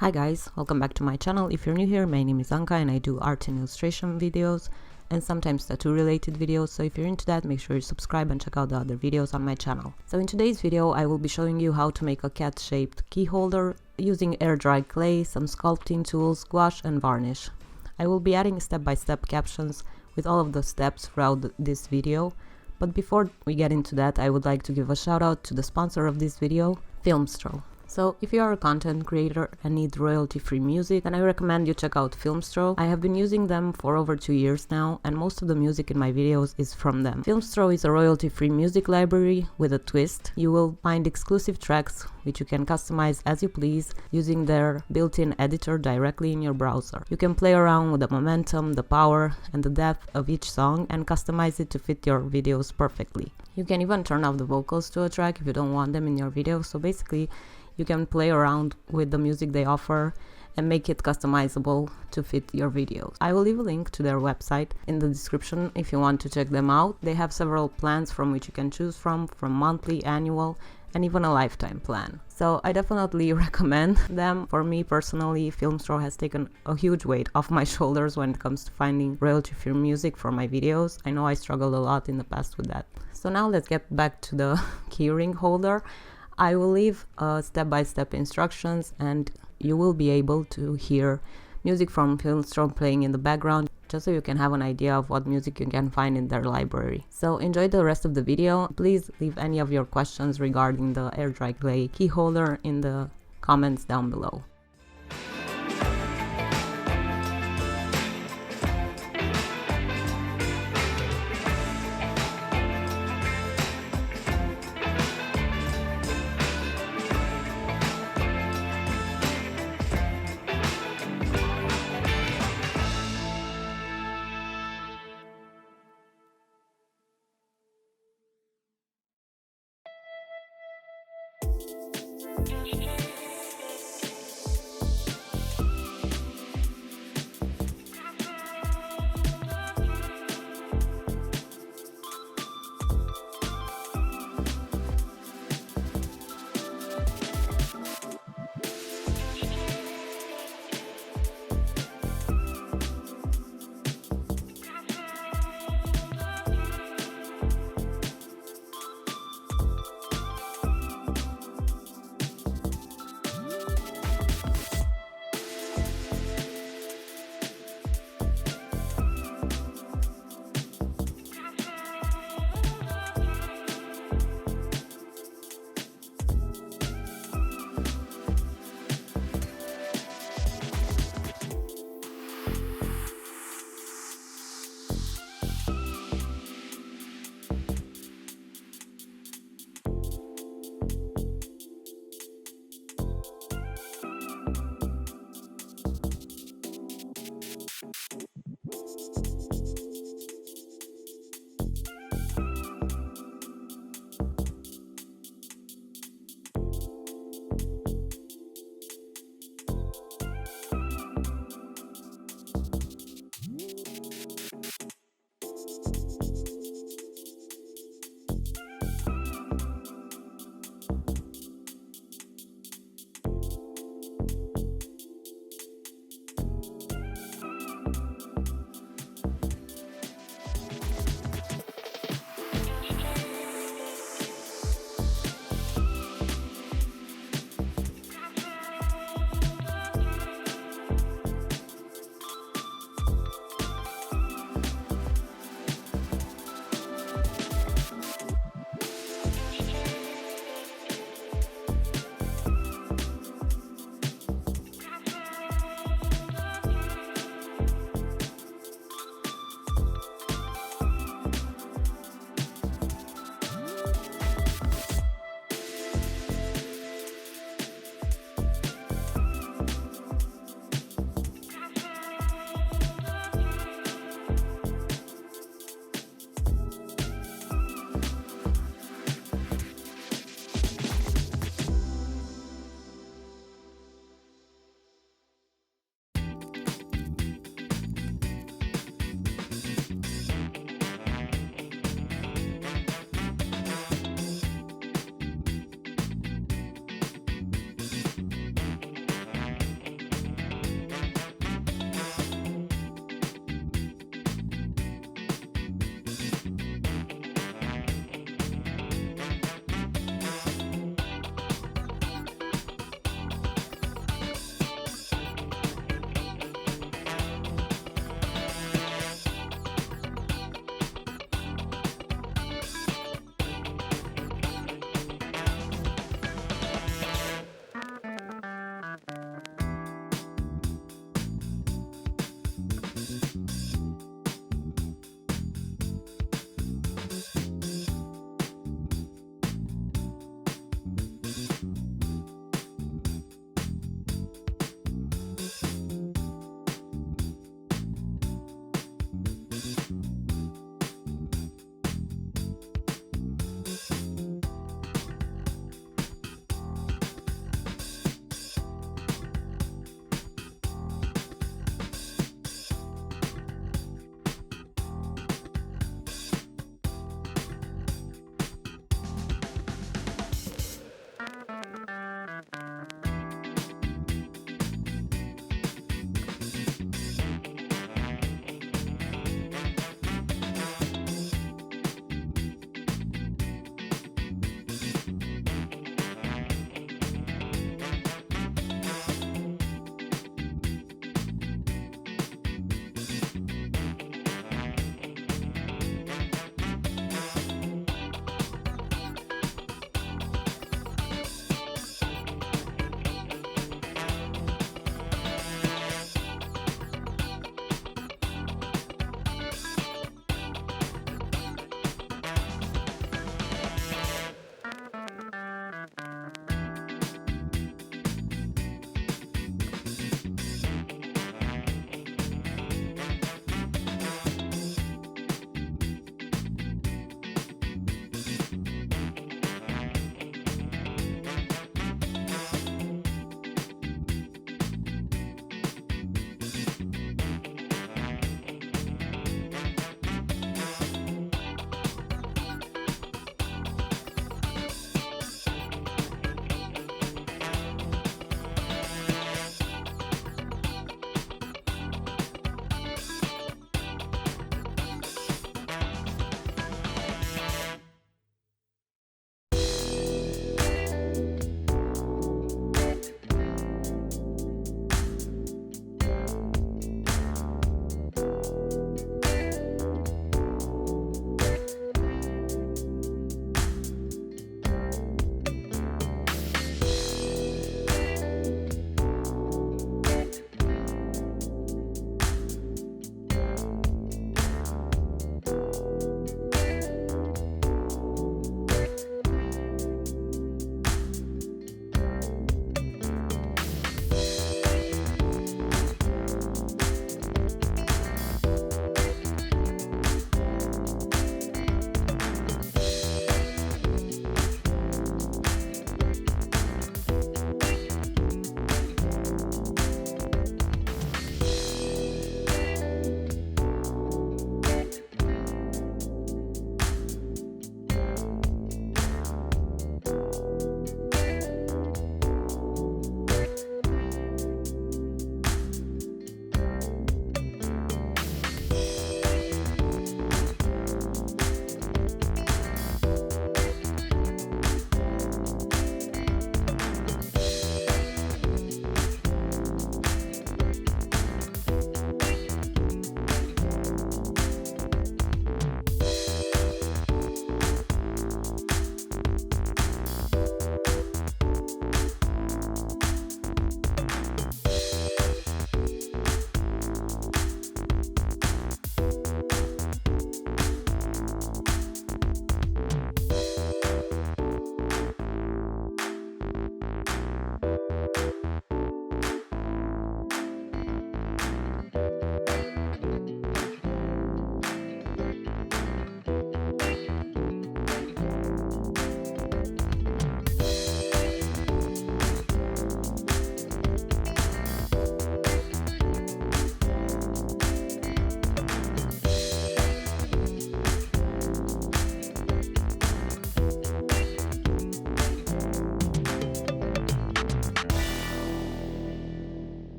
Hi guys, welcome back to my channel. If you're new here, my name is Anca and I do art and illustration videos and sometimes tattoo related videos. So if you're into that, make sure you subscribe and check out the other videos on my channel. So in today's video, I will be showing you how to make a cat shaped key holder using air dry clay, some sculpting tools, gouache and varnish. I will be adding step-by-step captions with all of the steps throughout this video. But before we get into that, I would like to give a shout out to the sponsor of this video, Filmstro. So if you are a content creator and need royalty-free music, then I recommend you check out Filmstro. I have been using them for over 2 years now, and most of the music in my videos is from them. Filmstro is a royalty-free music library with a twist. You will find exclusive tracks which you can customize as you please using their built-in editor directly in your browser. You can play around with the momentum, the power, and the depth of each song and customize it to fit your videos perfectly. You can even turn off the vocals to a track if you don't want them in your video. So basically, you can play around with the music they offer and make it customizable to fit your videos. I will leave a link to their website in the description if you want to check them out. They have several plans from which you can choose from monthly, annual, and even a lifetime plan. So I definitely recommend them. For me personally, Filmstro has taken a huge weight off my shoulders when it comes to finding royalty-free music for my videos. I know I struggled a lot in the past with that. So now let's get back to the keyring holder. I will leave step-by-step instructions and you will be able to hear music from Filmstro playing in the background, just so you can have an idea of what music you can find in their library. So enjoy the rest of the video. Please leave any of your questions regarding the air dry clay key holder in the comments down below.